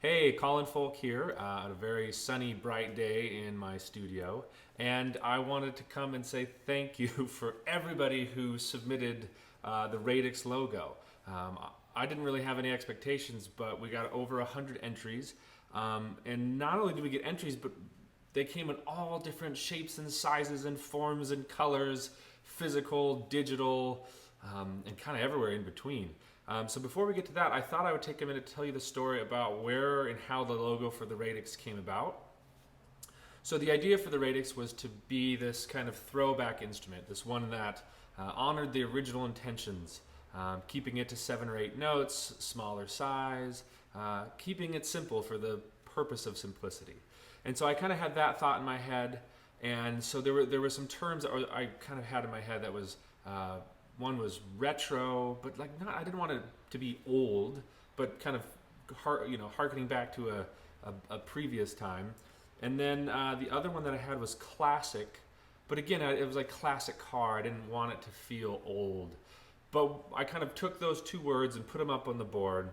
Hey, CFoulke here on a very sunny, bright day in my studio. And I wanted to come and say thank you for everybody who submitted the RADIX logo. I didn't really have any expectations, but we got over 100 entries. And not only did we get entries, but they came in all different shapes and sizes and forms and colors, physical, digital, and kind of everywhere in between. So before we get to that, I thought I would take a minute to tell you the story about where and how the logo for the RADIX came about. So the idea for the RADIX was to be this kind of throwback instrument, this one that honored the original intentions, keeping it to 7 or 8 notes, smaller size, keeping it simple for the purpose of simplicity. And so I kind of had that thought in my head, and so there were some terms that I kind of had in my head that was one was retro, but like not. I didn't want it to be old, but kind of harkening back to a previous time. And then the other one that I had was classic, but again, it was like classic car. I didn't want it to feel old, but I kind of took those two words and put them up on the board.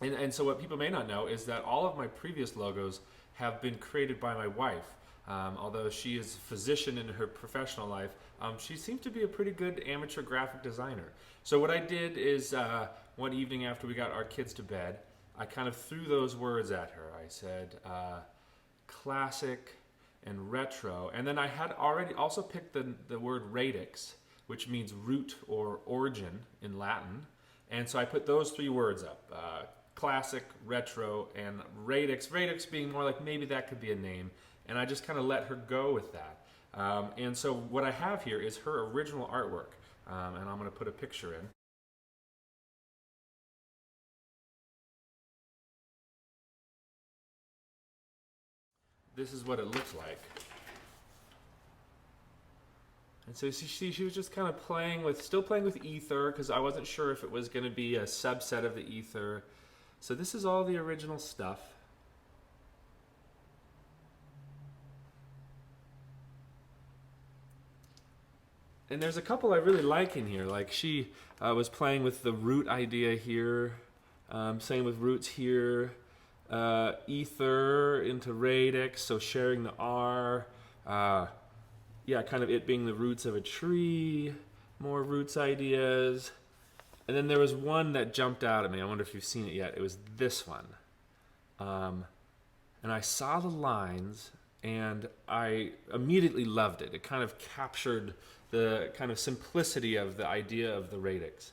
And so what people may not know is that all of my previous logos have been created by my wife. Although she is a physician in her professional life, she seems to be a pretty good amateur graphic designer. So what I did is one evening after we got our kids to bed, I kind of threw those words at her. I said classic and retro, and then I had already also picked the word radix, which means root or origin in Latin. And so I put those 3 words up, classic, retro, and radix. Radix being more like maybe that could be a name. And I just kind of let her go with that. And so what I have here is her original artwork. And I'm going to put a picture in. This is what it looks like. And so she was just kind of still playing with ether, because I wasn't sure if it was going to be a subset of the ether. So this is all the original stuff. And there's a couple I really like in here. Like she was playing with the root idea here. Same with roots here. Ether into radix, so sharing the R. Yeah, kind of it being the roots of a tree. More roots ideas. And then there was one that jumped out at me. I wonder if you've seen it yet. It was this one. And I saw the lines, and I immediately loved it. It kind of captured the kind of simplicity of the idea of the radix.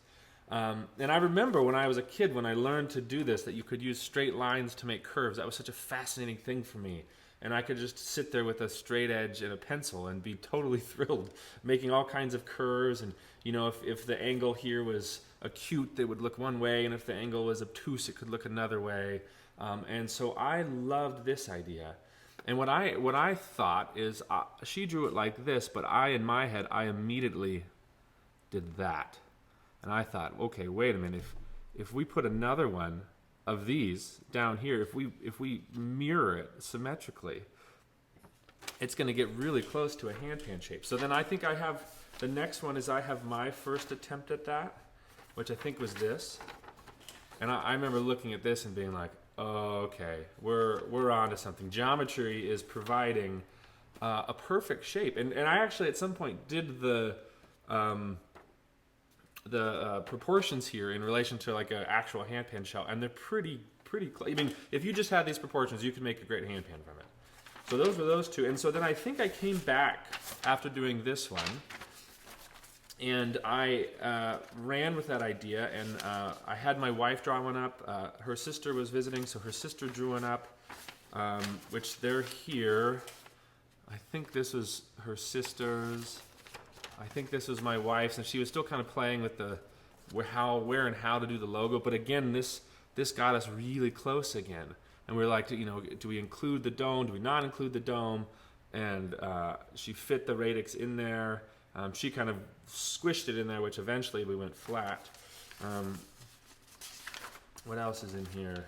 And I remember when I was a kid, when I learned to do this, that you could use straight lines to make curves. That was such a fascinating thing for me. And I could just sit there with a straight edge and a pencil and be totally thrilled, making all kinds of curves. And if the angle here was acute, it would look one way, and if the angle was obtuse, it could look another way. And so I loved this idea. And what I thought is she drew it like this, but in my head, I immediately did that. And I thought, okay, wait a minute. If we put another one of these down here, if we mirror it symmetrically, it's going to get really close to a handpan shape. So then I think the next one is I have my first attempt at that, which I think was this. And I remember looking at this and being like, oh, okay, we're on to something. Geometry is providing a perfect shape. And I actually at some point did the proportions here in relation to like an actual handpan shell, and they're pretty close. I mean, if you just had these proportions, you could make a great handpan from it. So those were those two. And so then I think I came back after doing this one, and I ran with that idea, and I had my wife draw one up. Her sister was visiting, so her sister drew one up, which they're here. I think this was her sister's. I think this was my wife's, and she was still kind of playing with where and how to do the logo. But again, this got us really close again. And we were like, do we include the dome? Do we not include the dome? And she fit the radix in there. She kind of squished it in there, which eventually we went flat. What else is in here?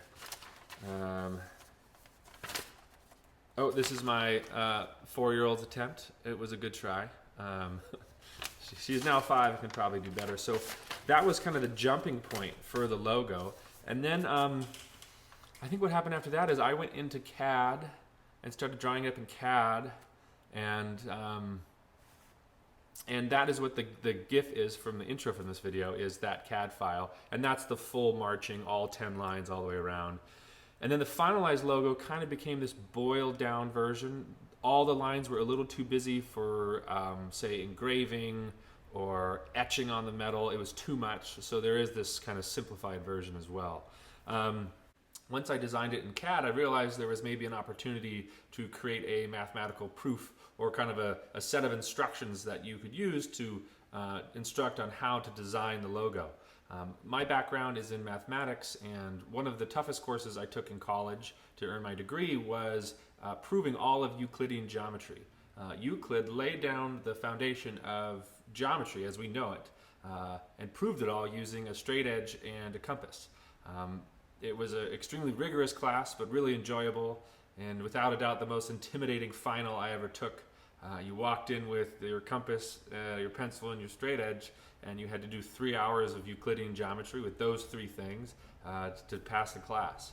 Oh, this is my 4-year-old's attempt. It was a good try. She's now 5 and can probably do better. So that was kind of the jumping point for the logo. And then I think what happened after that is I went into CAD and started drawing it up in CAD, and that is what the GIF is from the intro from this video, is that CAD file, and that's the full marching, all 10 lines all the way around. And then the finalized logo kind of became this boiled down version. All the lines were a little too busy for, say, engraving or etching on the metal. It was too much, so there is this kind of simplified version as well. Once I designed it in CAD, I realized there was maybe an opportunity to create a mathematical proof or kind of a set of instructions that you could use to instruct on how to design the logo. My background is in mathematics, and one of the toughest courses I took in college to earn my degree was proving all of Euclidean geometry. Euclid laid down the foundation of geometry as we know it, and proved it all using a straight edge and a compass. It was an extremely rigorous class, but really enjoyable, and without a doubt the most intimidating final I ever took. You walked in with your compass, your pencil, and your straight edge, and you had to do 3 hours of Euclidean geometry with those three things to pass the class.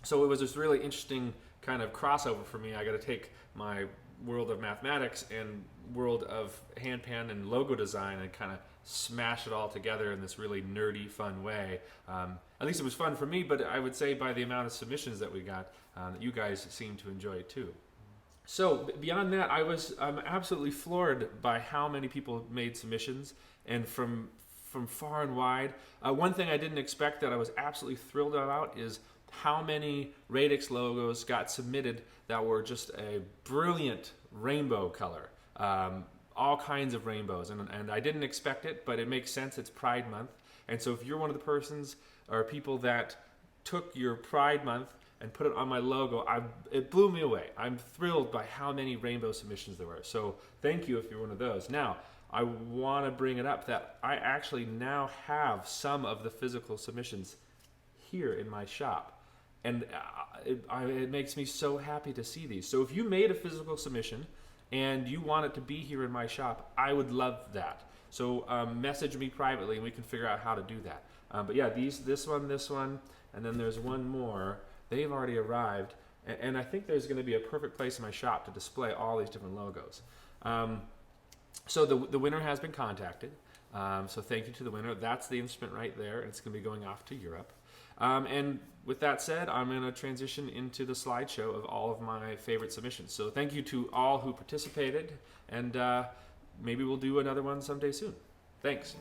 So it was this really interesting kind of crossover for me. I got to take my world of mathematics and world of handpan and logo design and kind of smash it all together in this really nerdy, fun way. At least it was fun for me, but I would say by the amount of submissions that we got, that you guys seem to enjoy it too. So beyond that, I'm absolutely floored by how many people made submissions, and from far and wide. One thing I didn't expect that I was absolutely thrilled about is how many RADIX logos got submitted that were just a brilliant rainbow color. All kinds of rainbows, and I didn't expect it, but it makes sense. It's Pride Month, and so if you're one of the persons or people that took your Pride Month and put it on my logo, it blew me away. I'm thrilled by how many rainbow submissions there were. So thank you if you're one of those. Now, I want to bring it up that I actually now have some of the physical submissions here in my shop, and it makes me so happy to see these. So if you made a physical submission and you want it to be here in my shop, I would love that. So message me privately and we can figure out how to do that. But yeah, this one, and then there's one more. They've already arrived, and I think there's going to be a perfect place in my shop to display all these different logos. So the winner has been contacted, so thank you to the winner. That's the instrument right there, and it's going to be going off to Europe. And with that said, I'm going to transition into the slideshow of all of my favorite submissions. So thank you to all who participated, and maybe we'll do another one someday soon. Thanks.